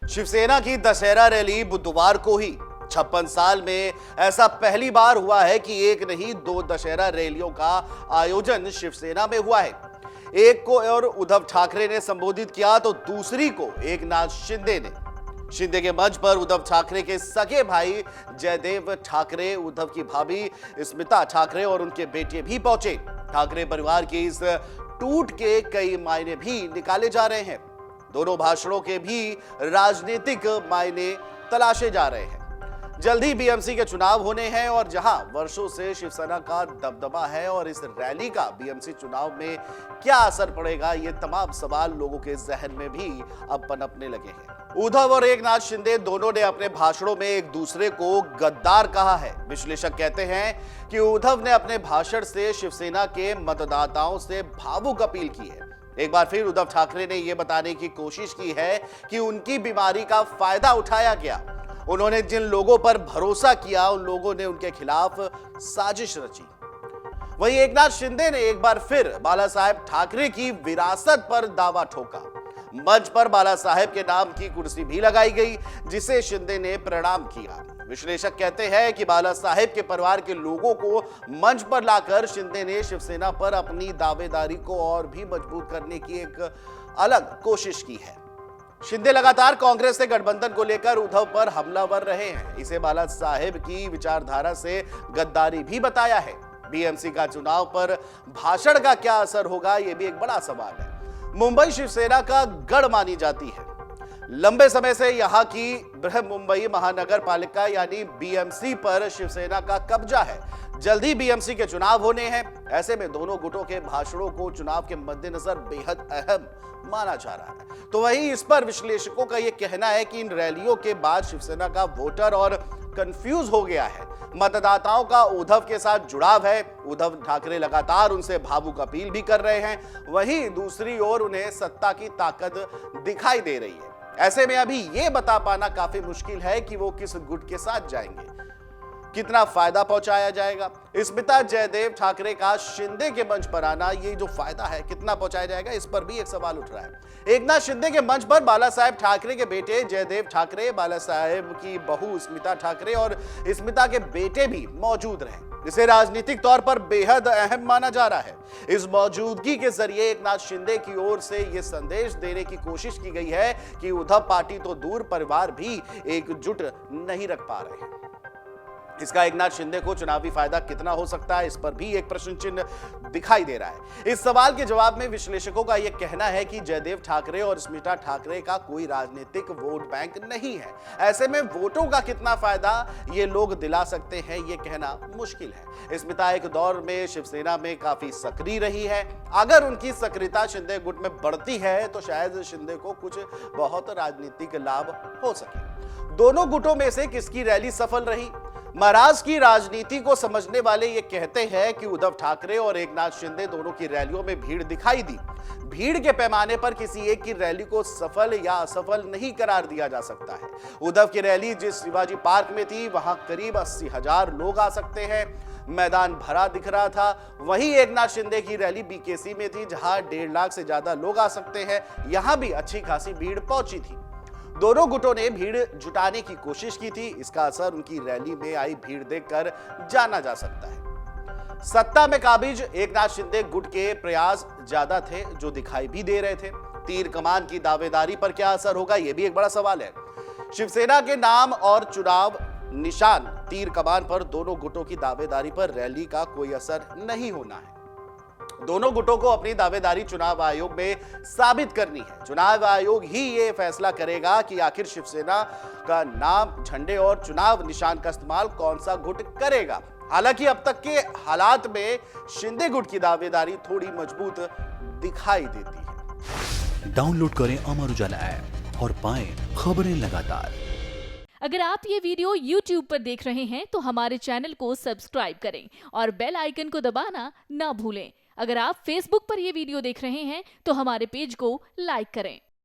शिवसेना की दशहरा रैली बुधवार को ही 56 साल में ऐसा पहली बार हुआ है कि एक नहीं दो दशहरा रैलियों का आयोजन शिवसेना में हुआ है। एक को और उद्धव ठाकरे ने संबोधित किया तो दूसरी को एकनाथ शिंदे ने। शिंदे के मंच पर उद्धव ठाकरे के सगे भाई जयदेव ठाकरे, उद्धव की भाभी स्मिता ठाकरे और उनके बेटे भी पहुंचे। ठाकरे परिवार की इस टूट के कई मायने भी निकाले जा रहे हैं। दोनों भाषणों के भी राजनीतिक मायने तलाशे जा रहे हैं। जल्द ही बीएमसी के चुनाव होने हैं और जहां वर्षों से शिवसेना का दबदबा है और इस रैली का बीएमसी चुनाव में क्या असर पड़ेगा, ये तमाम सवाल लोगों के जहन में भी अब पनपने लगे हैं। उद्धव और एकनाथ शिंदे दोनों ने अपने भाषणों में एक दूसरे को गद्दार कहा है। विश्लेषक कहते हैं कि उद्धव ने अपने भाषण से शिवसेना के मतदाताओं से भावुक अपील की है। एक बार फिर उद्धव ठाकरे ने यह बताने की कोशिश की है कि उनकी बीमारी का फायदा उठाया गया। उन्होंने जिन लोगों पर भरोसा किया उन लोगों ने उनके खिलाफ साजिश रची। वहीं एकनाथ शिंदे ने एक बार फिर बाला साहेब ठाकरे की विरासत पर दावा ठोका। मंच पर बाला साहेब के नाम की कुर्सी भी लगाई गई, जिसे शिंदे ने प्रणाम किया। विश्लेषक कहते हैं कि बाला साहेब के परिवार के लोगों को मंच पर लाकर शिंदे ने शिवसेना पर अपनी दावेदारी को और भी मजबूत करने की एक अलग कोशिश की है। शिंदे लगातार कांग्रेस से गठबंधन को लेकर उद्धव पर हमलावर रहे हैं। इसे बाला साहेब की विचारधारा से गद्दारी भी बताया है। बीएमसी का चुनाव पर भाषण का क्या असर होगा, यह भी एक बड़ा सवाल है। मुंबई शिवसेना का गढ़ मानी जाती है। लंबे समय से यहां की बृहन मुंबई महानगर पालिका यानी बीएमसी पर शिवसेना का कब्जा है। जल्द ही बीएमसी के चुनाव होने हैं। ऐसे में दोनों गुटों के भाषणों को चुनाव के मद्देनजर बेहद अहम माना जा रहा है। तो वहीं इस पर विश्लेषकों का यह कहना है कि इन रैलियों के बाद शिवसेना का वोटर और कंफ्यूज हो गया है। मतदाताओं का उद्धव के साथ जुड़ाव है। उद्धव ठाकरे लगातार उनसे भावुक अपील भी कर रहे हैं, वहीं दूसरी ओर उन्हें सत्ता की ताकत दिखाई दे रही है। ऐसे में अभी यह बता पाना काफी मुश्किल है कि वो किस गुट के साथ जाएंगे, कितना फायदा पहुंचाया जाएगा। स्मिता जयदेव ठाकरे का शिंदे के मंच पर आना, ये जो फायदा है कितना पहुंचाया जाएगा, इस पर भी एक सवाल उठ रहा है। एकनाथ शिंदे के मंच पर बाला साहेब ठाकरे के बेटे जयदेव ठाकरे, बाला साहेब की बहू स्मिता ठाकरे और स्मिता के बेटे भी मौजूद रहे। इसे राजनीतिक तौर पर बेहद अहम माना जा रहा है। इस मौजूदगी के जरिए एकनाथ शिंदे की ओर से यह संदेश देने की कोशिश की गई है कि उद्धव पार्टी तो दूर, परिवार भी एकजुट नहीं रख पा रहे हैं। इसका एकनाथ शिंदे को चुनावी फायदा कितना हो सकता है, इस पर भी एक प्रश्न चिन्ह दिखाई दे रहा है। इस सवाल के जवाब में विश्लेषकों का यह कहना है कि जयदेव ठाकरे और स्मिता ठाकरे का कोई राजनीतिक वोट बैंक नहीं है। ऐसे में वोटों का कितना फायदा ये लोग दिला सकते हैं, ये कहना मुश्किल है। स्मिता एक दौर में शिवसेना में काफी सक्रिय रही है। अगर उनकी सक्रियता शिंदे गुट में बढ़ती है तो शायद शिंदे को कुछ बहुत राजनीतिक लाभ हो सके। दोनों गुटों में से किसकी रैली सफल रही? महाराष्ट्र की राजनीति को समझने वाले ये कहते हैं कि उद्धव ठाकरे और एकनाथ शिंदे दोनों की रैलियों में भीड़ दिखाई दी। भीड़ के पैमाने पर किसी एक की रैली को सफल या असफल नहीं करार दिया जा सकता है। उद्धव की रैली जिस शिवाजी पार्क में थी, वहां करीब 80,000 लोग आ सकते हैं। मैदान भरा दिख रहा था। वहीं एकनाथ शिंदे की रैली बीकेसी में थी, जहां 1.5 लाख से ज्यादा लोग आ सकते हैं। यहां भी अच्छी खासी भीड़ पहुंची थी। दोनों गुटों ने भीड़ जुटाने की कोशिश की थी। इसका असर उनकी रैली में आई भीड़ देखकर जाना जा सकता है। सत्ता में काबिज एकनाथ शिंदे गुट के प्रयास ज्यादा थे, जो दिखाई भी दे रहे थे। तीर कमान की दावेदारी पर क्या असर होगा, यह भी एक बड़ा सवाल है। शिवसेना के नाम और चुनाव निशान तीर कमान पर दोनों गुटों की दावेदारी पर रैली का कोई असर नहीं होना है। दोनों गुटों को अपनी दावेदारी चुनाव आयोग में साबित करनी है। चुनाव आयोग ही ये फैसला करेगा कि आखिर शिवसेना का नाम, झंडे और चुनाव निशान का इस्तेमाल कौन सा गुट करेगा। हालांकि अब तक के हालात में शिंदे गुट की दावेदारी थोड़ी मजबूत दिखाई देती है। डाउनलोड करें अमर उजाला ऐप और पाएं खबरें लगातार। अगर आप ये वीडियो YouTube पर देख रहे हैं तो हमारे चैनल को सब्सक्राइब करें और बेल आइकन को दबाना ना भूलें। अगर आप Facebook पर यह वीडियो देख रहे हैं तो हमारे पेज को लाइक करें।